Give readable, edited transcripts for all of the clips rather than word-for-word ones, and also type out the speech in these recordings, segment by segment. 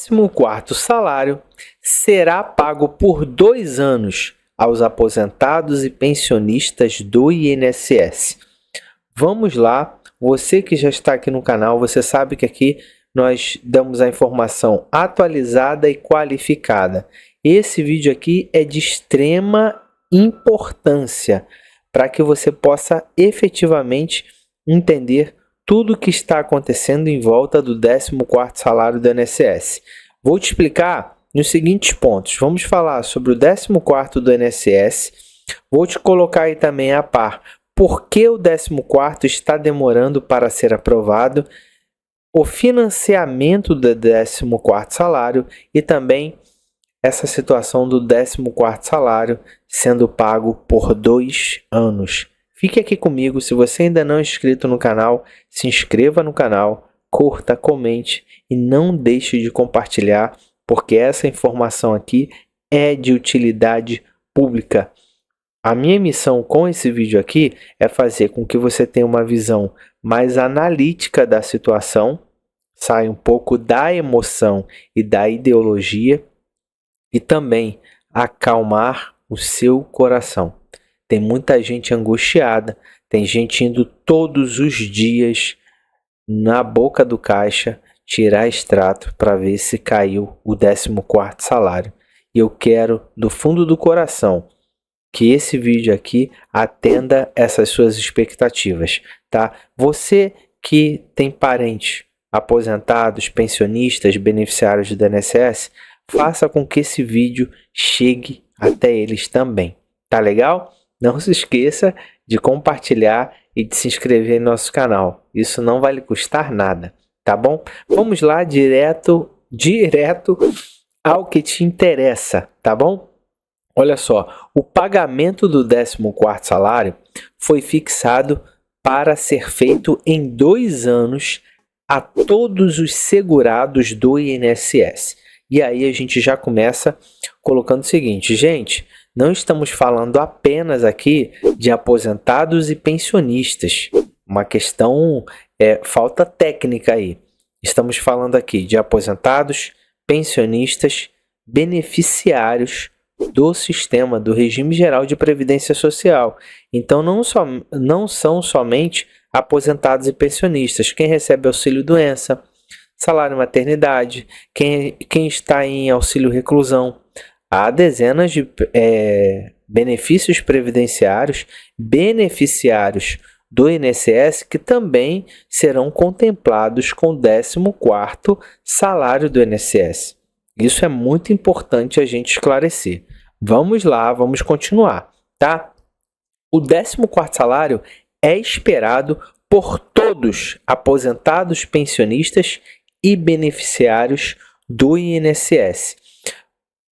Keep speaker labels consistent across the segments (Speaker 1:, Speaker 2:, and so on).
Speaker 1: 14º salário será pago por 2 anos aos aposentados e pensionistas do INSS. Vamos lá, você que já está aqui no canal, você sabe que aqui nós damos a informação atualizada e qualificada. Esse vídeo aqui é de extrema importância para que você possa efetivamente entender tudo o que está acontecendo em volta do 14º salário do INSS. Vou te explicar nos seguintes pontos. Vamos falar sobre o 14º do INSS. Vou te colocar aí também a par por que o 14º está demorando para ser aprovado, o financiamento do 14º salário e também essa situação do 14º salário sendo pago por 2 anos. Fique aqui comigo, se você ainda não é inscrito no canal, se inscreva no canal, curta, comente e não deixe de compartilhar, porque essa informação aqui é de utilidade pública. A minha missão com esse vídeo aqui é fazer com que você tenha uma visão mais analítica da situação, saia um pouco da emoção e da ideologia e também acalmar o seu coração. Tem muita gente angustiada, tem gente indo todos os dias na boca do caixa tirar extrato para ver se caiu o 14º salário. E eu quero, do fundo do coração, que esse vídeo aqui atenda essas suas expectativas, tá? Você que tem parentes aposentados, pensionistas, beneficiários do INSS, faça com que esse vídeo chegue até eles também, tá legal? Não se esqueça de compartilhar e de se inscrever em nosso canal. Isso não vai lhe custar nada, tá bom? Vamos lá direto ao que te interessa, tá bom? Olha só, o pagamento do 14º salário foi fixado para ser feito em 2 anos a todos os segurados do INSS. E aí a gente já começa colocando o seguinte, gente, não estamos falando apenas aqui de aposentados e pensionistas. Uma questão, falta técnica aí. Estamos falando aqui de aposentados, pensionistas, beneficiários do sistema, do regime geral de previdência social. Então não são somente aposentados e pensionistas. Quem recebe auxílio-doença, salário maternidade, quem está em auxílio reclusão. Há dezenas de benefícios previdenciários, beneficiários do INSS que também serão contemplados com o 14º salário do INSS. Isso é muito importante a gente esclarecer. Vamos lá, vamos continuar, tá? O 14º salário é esperado por todos aposentados, pensionistas e beneficiários do INSS.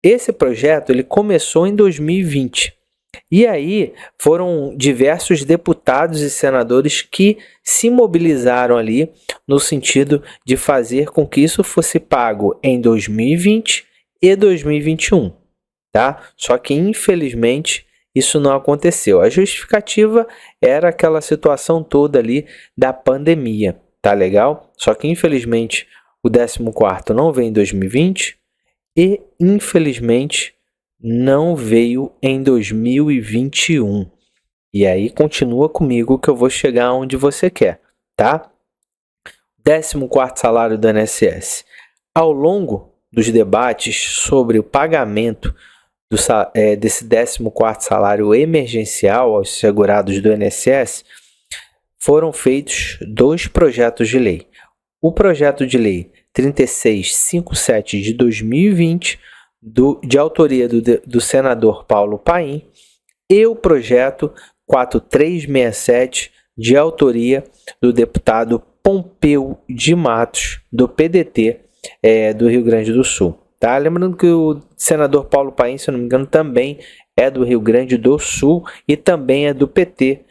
Speaker 1: Esse projeto ele começou em 2020 e aí foram diversos deputados e senadores que se mobilizaram ali no sentido de fazer com que isso fosse pago em 2020 e 2021, tá? Só que infelizmente isso não aconteceu. A justificativa era aquela situação toda ali da pandemia, tá legal? Só que infelizmente o 14º não veio em 2020 e infelizmente não veio em 2021. E aí continua comigo que eu vou chegar onde você quer, tá? 14º salário do INSS. Ao longo dos debates sobre o pagamento desse 14º salário emergencial aos segurados do INSS, foram feitos 2 projetos de lei. O projeto de lei 3657 de 2020, de autoria do senador Paulo Paim, e o projeto 4367, de autoria do deputado Pompeu de Matos, do PDT do Rio Grande do Sul. Tá? Lembrando que o senador Paulo Paim, se não me engano, também é do Rio Grande do Sul e também é do PT,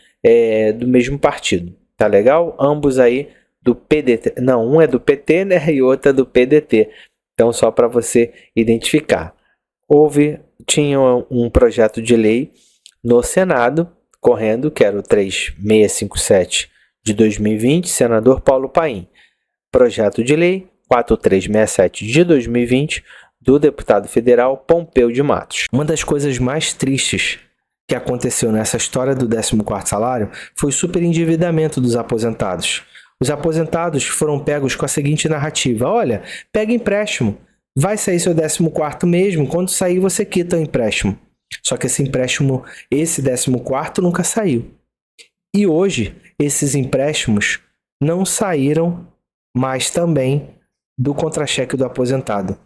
Speaker 1: do mesmo partido. Tá legal? Ambos aí do PDT. Não, um é do PT, né? E outro é do PDT. Então, só para você identificar. Tinha um projeto de lei no Senado, correndo, que era o 3657 de 2020, senador Paulo Paim. Projeto de lei 4367 de 2020 do deputado federal Pompeu de Matos. Uma das coisas mais tristes que aconteceu nessa história do 14º salário foi o superendividamento dos aposentados. Os aposentados foram pegos com a seguinte narrativa: olha, pega empréstimo, vai sair seu 14º mesmo, quando sair você quita o empréstimo. Só que esse empréstimo, esse 14º nunca saiu. E hoje, esses empréstimos não saíram mais também do contra-cheque do aposentado.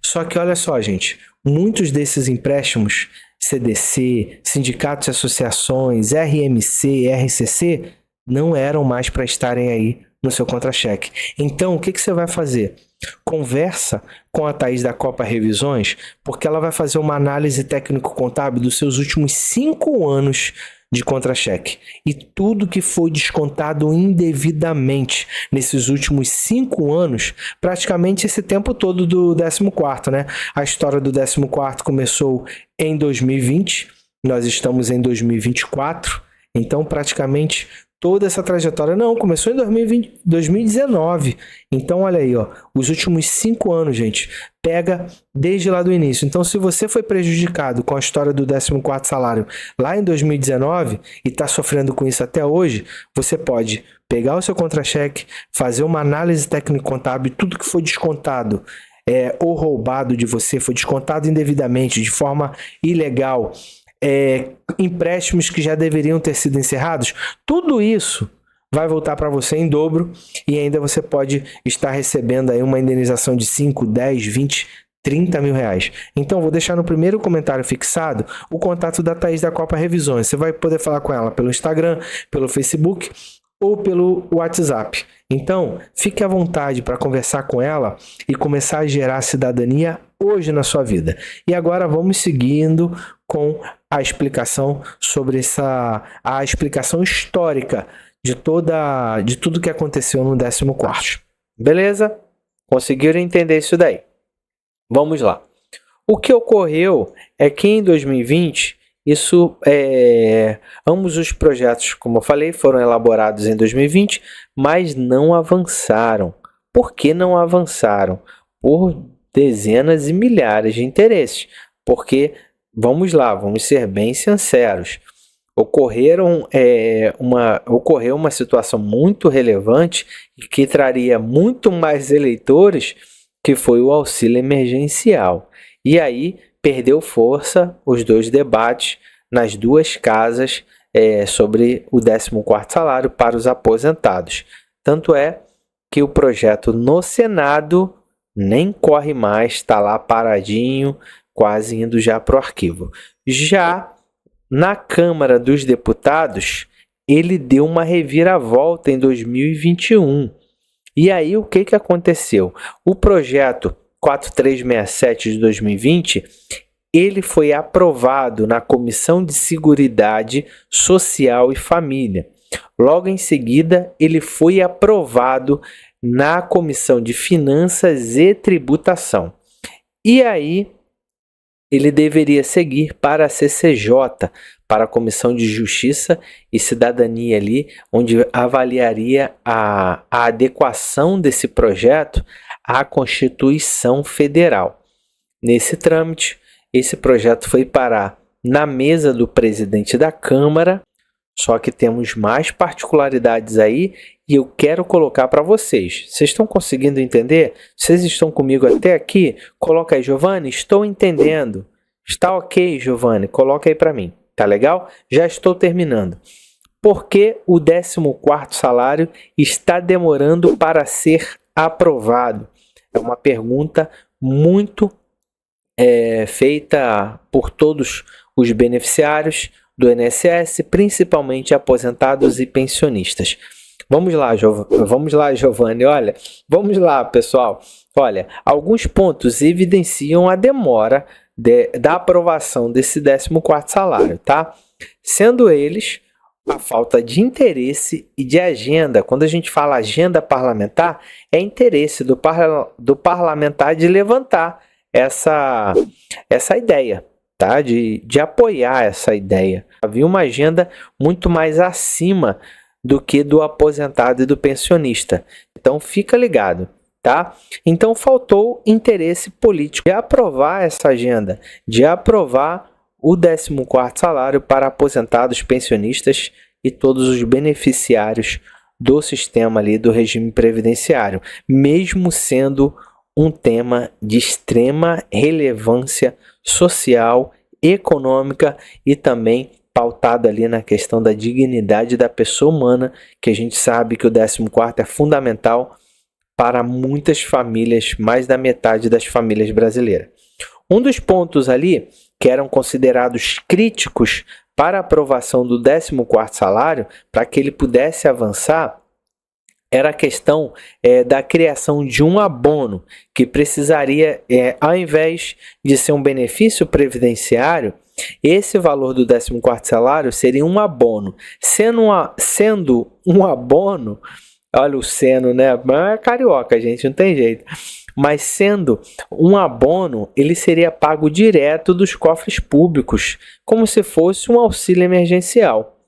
Speaker 1: Só que olha só, gente, muitos desses empréstimos, CDC, sindicatos e associações, RMC, RCC, não eram mais para estarem aí no seu contra-cheque. Então, o que você vai fazer? Conversa com a Thaís da Copa Revisões, porque ela vai fazer uma análise técnico-contábil dos seus últimos 5 anos de contra-cheque. E tudo que foi descontado indevidamente nesses últimos 5 anos, praticamente esse tempo todo do 14º, né? A história do 14º começou em 2020, nós estamos em 2024, então praticamente toda essa trajetória, não, começou em 2019. Então, olha aí, ó, os últimos 5 anos, gente, pega desde lá do início. Então, se você foi prejudicado com a história do 14º salário lá em 2019 e está sofrendo com isso até hoje, você pode pegar o seu contra-cheque, fazer uma análise técnico-contábil, tudo que foi descontado ou roubado de você, foi descontado indevidamente, de forma ilegal, empréstimos que já deveriam ter sido encerrados, tudo isso vai voltar para você em dobro e ainda você pode estar recebendo aí uma indenização de 5, 10, 20, 30 mil reais. Então, vou deixar no primeiro comentário fixado o contato da Thaís da Copa Revisões. Você vai poder falar com ela pelo Instagram, pelo Facebook ou pelo WhatsApp. Então, fique à vontade para conversar com ela e começar a gerar cidadania hoje na sua vida. E agora vamos seguindo com a explicação sobre a explicação histórica de tudo que aconteceu no 14º. Beleza? Conseguiram entender isso daí? Vamos lá. O que ocorreu é que em 2020, ambos os projetos, como eu falei, foram elaborados em 2020, mas não avançaram. Por que não avançaram? Por dezenas e milhares de interesses. Porque, vamos lá, vamos ser bem sinceros, ocorreu uma situação muito relevante e que traria muito mais eleitores, que foi o auxílio emergencial. E aí perdeu força os dois debates nas duas casas sobre o 14º salário para os aposentados. Tanto é que o projeto no Senado nem corre mais, está lá paradinho, quase indo já para o arquivo. Já na Câmara dos Deputados, ele deu uma reviravolta em 2021. E aí o que aconteceu? O projeto 4367 de 2020, ele foi aprovado na Comissão de Seguridade Social e Família. Logo em seguida, ele foi aprovado na Comissão de Finanças e Tributação. E aí, ele deveria seguir para a CCJ, para a Comissão de Justiça e Cidadania ali, onde avaliaria a adequação desse projeto à Constituição Federal. Nesse trâmite, esse projeto foi parar na mesa do presidente da Câmara, só que temos mais particularidades aí e eu quero colocar para vocês. Vocês estão conseguindo entender? Vocês estão comigo até aqui? Coloca aí, Giovanni, estou entendendo. Está ok, Giovanni? Coloca aí para mim. Tá legal? Já estou terminando. Por que o 14º salário está demorando para ser aprovado? É uma pergunta muito feita por todos os beneficiários do INSS, principalmente aposentados e pensionistas. Vamos lá, Giovanni. Olha, vamos lá, pessoal. Olha, alguns pontos evidenciam a demora da aprovação desse 14º salário, tá? Sendo eles a falta de interesse e de agenda. Quando a gente fala agenda parlamentar, é interesse do parlamentar de levantar essa ideia, tá? De apoiar essa ideia. Havia uma agenda muito mais acima do que do aposentado e do pensionista. Então fica ligado, tá? Então faltou interesse político de aprovar essa agenda, de aprovar o 14º salário para aposentados, pensionistas e todos os beneficiários do sistema ali do regime previdenciário, mesmo sendo um tema de extrema relevância social, econômica e também pautado ali na questão da dignidade da pessoa humana, que a gente sabe que o 14º é fundamental para muitas famílias, mais da metade das famílias brasileiras. Um dos pontos ali que eram considerados críticos para a aprovação do 14º salário, para que ele pudesse avançar, era a questão da criação de um abono, que precisaria, ao invés de ser um benefício previdenciário, esse valor do 14º salário seria um abono. Sendo um abono, olha o seno, né? É carioca, gente, não tem jeito. Mas sendo um abono, ele seria pago direto dos cofres públicos, como se fosse um auxílio emergencial.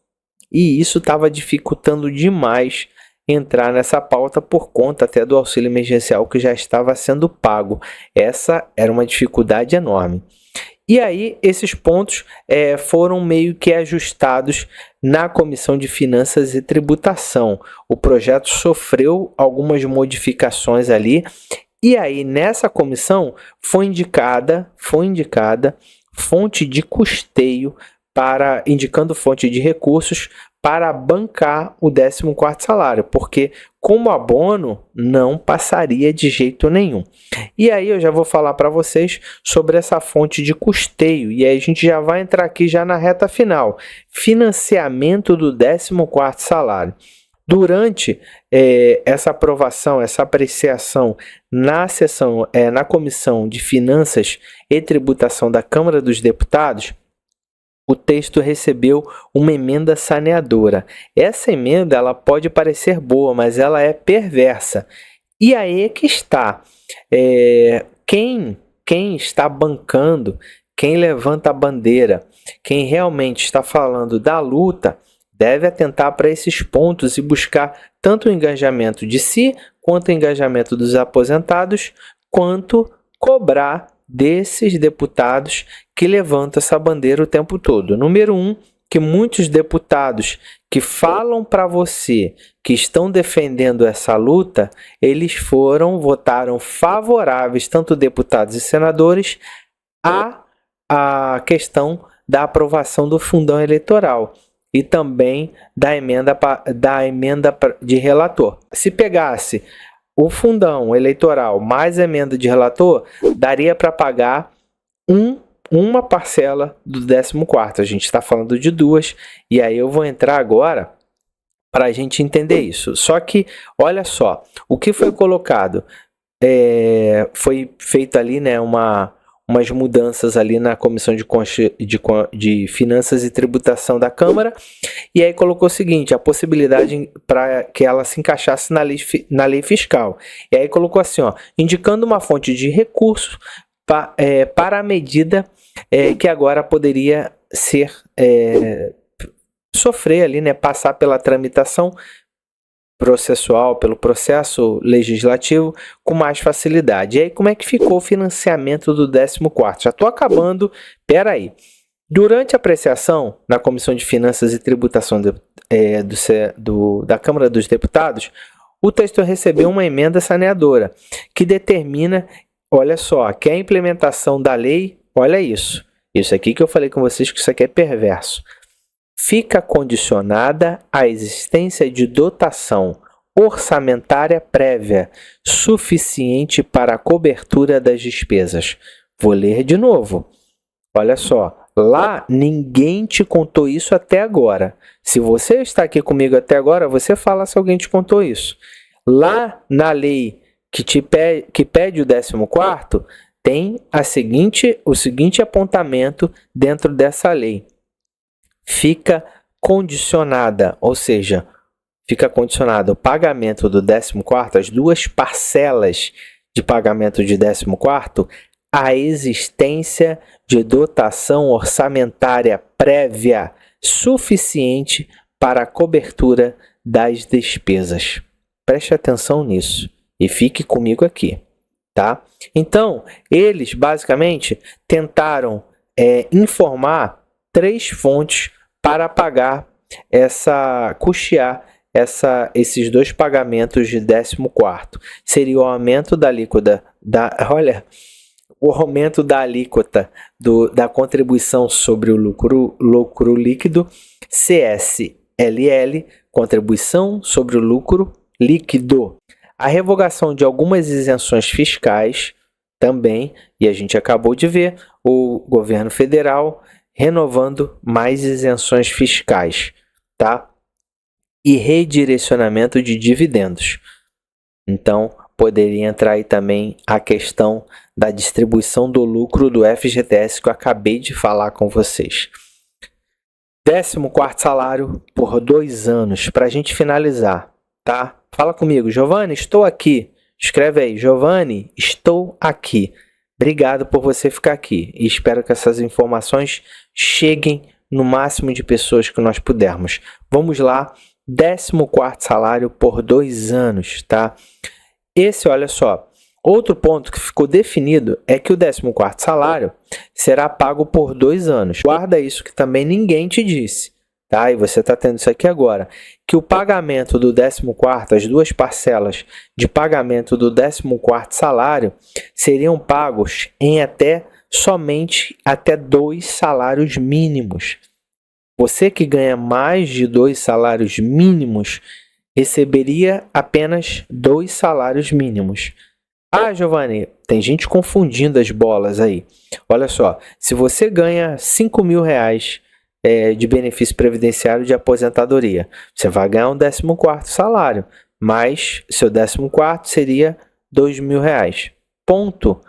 Speaker 1: E isso estava dificultando demais entrar nessa pauta por conta até do auxílio emergencial que já estava sendo pago. Essa era uma dificuldade enorme. E aí, esses pontos foram meio que ajustados na Comissão de Finanças e Tributação. O projeto sofreu algumas modificações ali. E aí, nessa comissão, foi indicada fonte de custeio indicando fonte de recursos para bancar o 14º salário, porque como abono não passaria de jeito nenhum. E aí eu já vou falar para vocês sobre essa fonte de custeio, e aí a gente já vai entrar aqui já na reta final. Financiamento do 14º salário. Durante essa aprovação, essa apreciação na Comissão de Finanças e Tributação da Câmara dos Deputados, o texto recebeu uma emenda saneadora. Essa emenda ela pode parecer boa, mas ela é perversa. E aí é que está. Quem está bancando, quem levanta a bandeira, quem realmente está falando da luta, deve atentar para esses pontos e buscar tanto o engajamento de si, quanto o engajamento dos aposentados, quanto cobrar desses deputados que levantam essa bandeira o tempo todo. Número 1, que muitos deputados que falam para você que estão defendendo essa luta, eles votaram favoráveis, tanto deputados e senadores, à questão da aprovação do fundão eleitoral e também da emenda de relator. Se pegasse o fundão eleitoral mais a emenda de relator, daria para pagar uma parcela do 14º. A gente está falando de duas, e aí eu vou entrar agora para a gente entender isso. Só que, olha só, o que foi colocado, foi feito ali, né, umas mudanças ali na Comissão de Finanças e Tributação da Câmara, e aí colocou o seguinte, a possibilidade para que ela se encaixasse na lei fiscal. E aí colocou assim, indicando uma fonte de recursos para a medida que agora poderia sofrer ali, né, passar pela tramitação processual, pelo processo legislativo com mais facilidade. E aí como é que ficou o financiamento do 14º? Já estou acabando, peraí. Durante a apreciação na Comissão de Finanças e Tributação da Câmara dos Deputados, o texto recebeu uma emenda saneadora que determina, olha só, que a implementação da lei, olha isso aqui que eu falei com vocês que isso aqui é perverso, fica condicionada à existência de dotação orçamentária prévia suficiente para a cobertura das despesas. Vou ler de novo. Olha só, lá ninguém te contou isso até agora. Se você está aqui comigo até agora, você fala se alguém te contou isso. Lá na lei que pede o 14º, tem o seguinte apontamento dentro dessa lei. Fica condicionada, ou seja, fica condicionado o pagamento do 14º, as duas parcelas de pagamento de 14º, à existência de dotação orçamentária prévia suficiente para a cobertura das despesas. Preste atenção nisso. E fique comigo aqui, tá? Então, eles basicamente tentaram informar 3 fontes para custear esses 2 pagamentos de 14º. Seria o aumento da alíquota o aumento da alíquota da contribuição sobre o lucro líquido, CSLL, contribuição sobre o lucro líquido. A revogação de algumas isenções fiscais também, e a gente acabou de ver o governo federal renovando mais isenções fiscais, tá? E redirecionamento de dividendos. Então, poderia entrar aí também a questão da distribuição do lucro do FGTS que eu acabei de falar com vocês. 14º salário por 2 anos, para a gente finalizar, tá? Fala comigo, Giovanni, estou aqui. Escreve aí, Giovanni, estou aqui. Obrigado por você ficar aqui e espero que essas informações cheguem no máximo de pessoas que nós pudermos. Vamos lá, 14º salário por 2 anos, tá? Esse, olha só, outro ponto que ficou definido é que o 14º salário será pago por 2 anos. Guarda isso que também ninguém te disse, tá? E você está tendo isso aqui agora, que o pagamento do 14º, as 2 parcelas de pagamento do 14º salário seriam pagos em somente até 2 salários mínimos. Você que ganha mais de 2 salários mínimos receberia apenas 2 salários mínimos. Ah, Giovanni, tem gente confundindo as bolas aí. Olha só, se você ganha R$5.000 de benefício previdenciário de aposentadoria, você vai ganhar um 14º salário, mas seu 14º seria R$2.000. Ponto.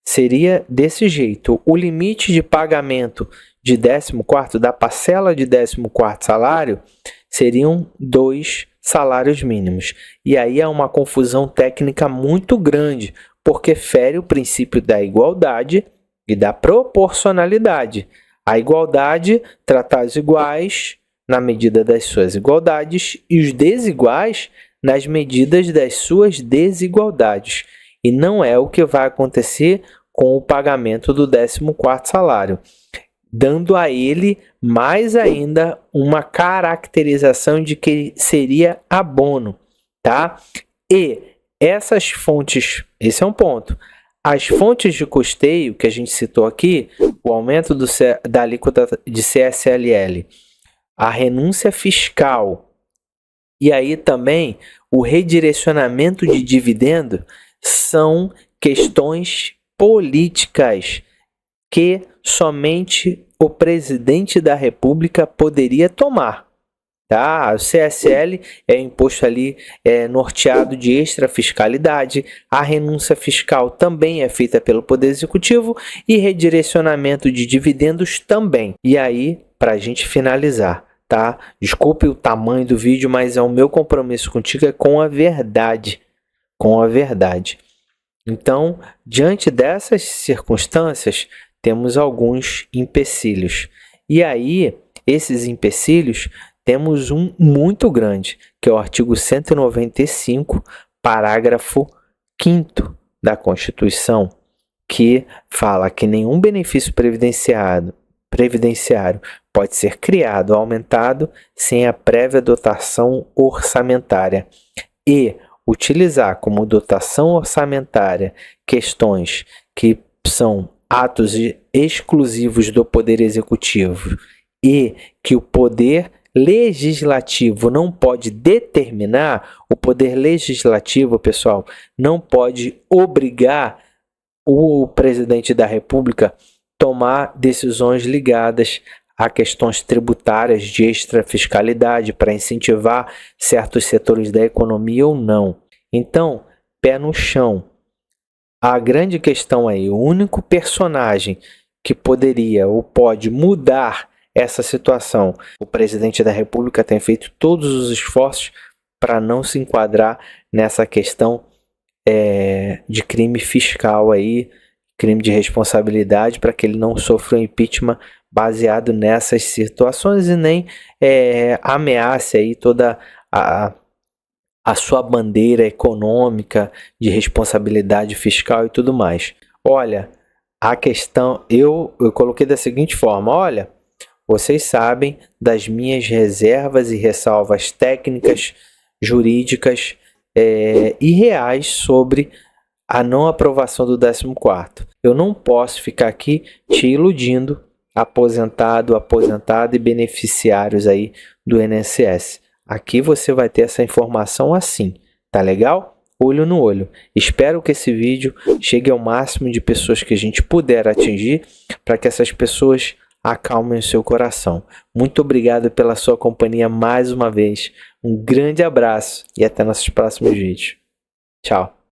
Speaker 1: Seria desse jeito. O limite de pagamento de 14º, da parcela de 14º salário, seriam 2 salários mínimos. E aí é uma confusão técnica muito grande, porque fere o princípio da igualdade e da proporcionalidade. A igualdade trata os iguais na medida das suas igualdades e os desiguais nas medidas das suas desigualdades. E não é o que vai acontecer com o pagamento do 14º salário, dando a ele mais ainda uma caracterização de que seria abono, tá? E essas fontes, esse é um ponto. As fontes de custeio que a gente citou aqui, o aumento da alíquota de CSLL, a renúncia fiscal e aí também o redirecionamento de dividendo são questões políticas que somente o presidente da República poderia tomar. Tá? O CSL é imposto ali norteado de extrafiscalidade, a renúncia fiscal também é feita pelo Poder Executivo e redirecionamento de dividendos também. E aí, para a gente finalizar, tá? Desculpe o tamanho do vídeo, mas o meu compromisso contigo é com a verdade. Com a verdade. Então, diante dessas circunstâncias, temos alguns empecilhos. E aí, esses empecilhos, temos um muito grande, que é o artigo 195, parágrafo 5º da Constituição, que fala que nenhum benefício previdenciário pode ser criado ou aumentado sem a prévia dotação orçamentária e utilizar como dotação orçamentária questões que são atos exclusivos do Poder Executivo e que o Poder Legislativo não pode determinar, o Poder Legislativo, pessoal, não pode obrigar o presidente da República a tomar decisões ligadas a questões tributárias de extrafiscalidade para incentivar certos setores da economia ou não. Então, pé no chão. A grande questão aí, o único personagem que poderia ou pode mudar essa situação, o presidente da República tem feito todos os esforços para não se enquadrar nessa questão de crime fiscal aí, crime de responsabilidade, para que ele não sofra um impeachment baseado nessas situações e nem ameace aí toda a sua bandeira econômica de responsabilidade fiscal e tudo mais. Olha, a questão eu coloquei da seguinte forma: olha, vocês sabem das minhas reservas e ressalvas técnicas, jurídicas e reais sobre a não aprovação do 14º. Eu não posso ficar aqui te iludindo, aposentado, aposentada e beneficiários aí do INSS. Aqui você vai ter essa informação assim, tá legal? Olho no olho. Espero que esse vídeo chegue ao máximo de pessoas que a gente puder atingir, para que essas pessoas acalmem o seu coração. Muito obrigado pela sua companhia mais uma vez. Um grande abraço e até nossos próximos vídeos. Tchau.